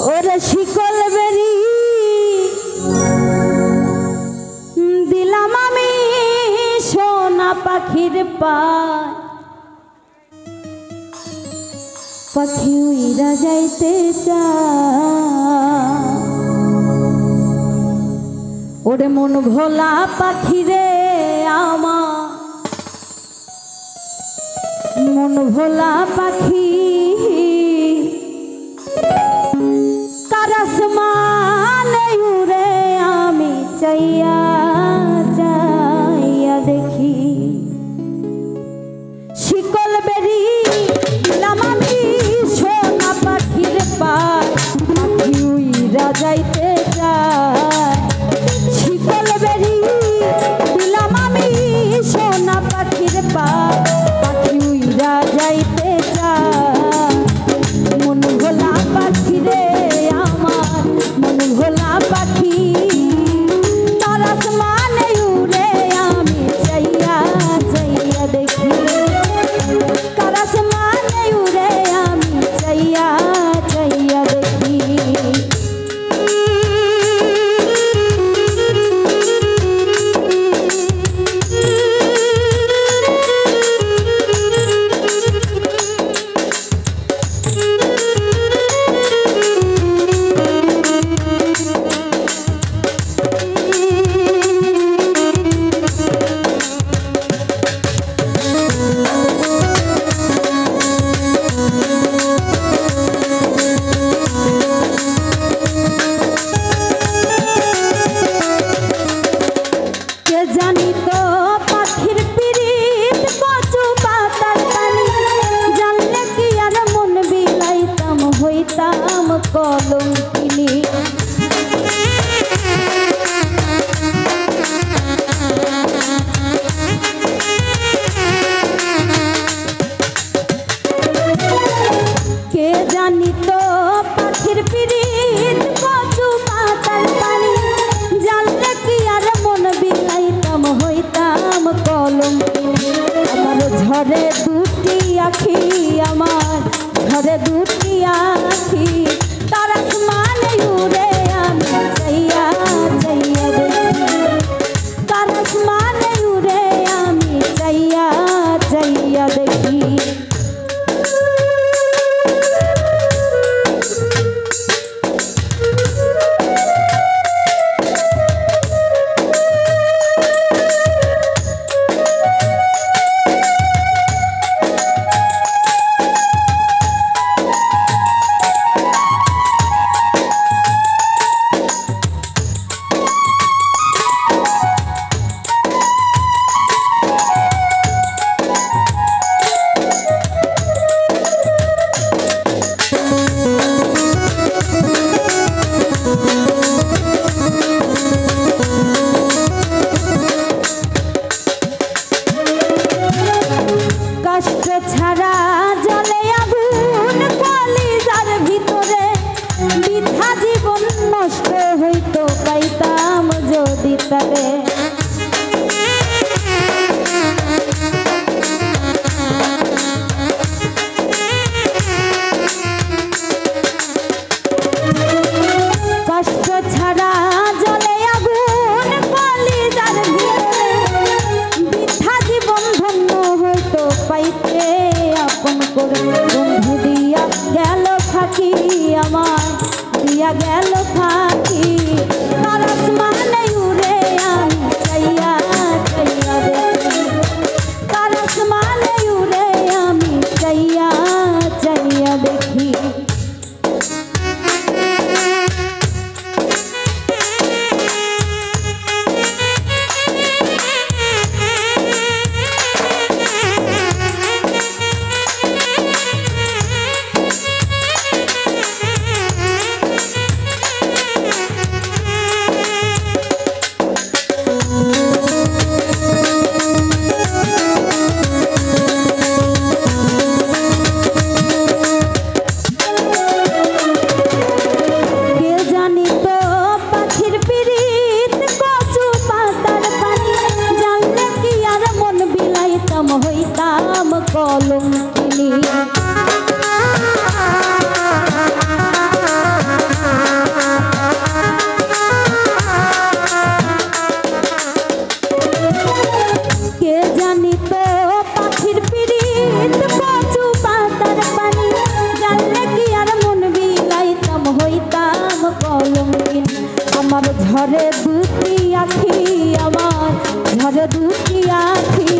ওরে শিকল বেরি দিলাম আমি সোনা পাখির পায়, পাখি উইরা যাইতে চায়। ওরে মন ভোলা পাখি রে আমার, মন ভোলা পাখি কার আসমানে উড়ে আমি চাইয়া চাইয়া দেখি। শিকল বেরি দিলাম আমি সোনা পাখির পায়, পাখি উইরা যাইতে চায়। শিকল বেরি দিলাম আমি সোনা পাখির পায়, পাখি উইরা যাইতে চায়। মন ভোলা পাখি রে আমার, মন ভোলা পাখি তার আসমানে উড়ে আমি চাইয়া চাইয়া দেখি। তার আসমানে উড়ে আমি চাইয়া চাইয়া দেখি। জানি তো পাখির পিরিত কচু পাতার পানি, জানলে কি আর মন বিলাইতাম হইতাম কলঙ্কিনী। কে জানি তো পাখির পিরিত কচু পাতার পানি, জানলে কি আর মন বিলাইতাম হইতাম কলঙ্কিনী। আমার ঝরে দুটি আখি, আমার ঝরে দুটি আখি তার আসমানে উড়ে আমি চাইয়া চাইয়া দেখি। তার আসমানে উড়ে আমি চাইয়া চাইয়া দেখি। কষ্ট ছাড়া জলে আগুন কলিজার ভিতরে, বৃথা জীবন নষ্ট হইতো পাইতাম যদি তারে। কষ্ট ছাড়া জলে আগুন কলিজার ভিতরে, বৃথা জীবন ধন্য হইতো পাইতে আপন করে। বন্ধু দিয়া গেল ফাঁকি আমার, দিয়া গেল ফাঁকি তার আসমানে উড়ে আমি চাইয়া চাইয়া দেখি। তার আসমানে উড়ে আমি চাইয়া চাইয়া দেখি। কলঙ্কিন। আমার ঝরে দুটি আখি, আমার ঝরে দুটি আখি।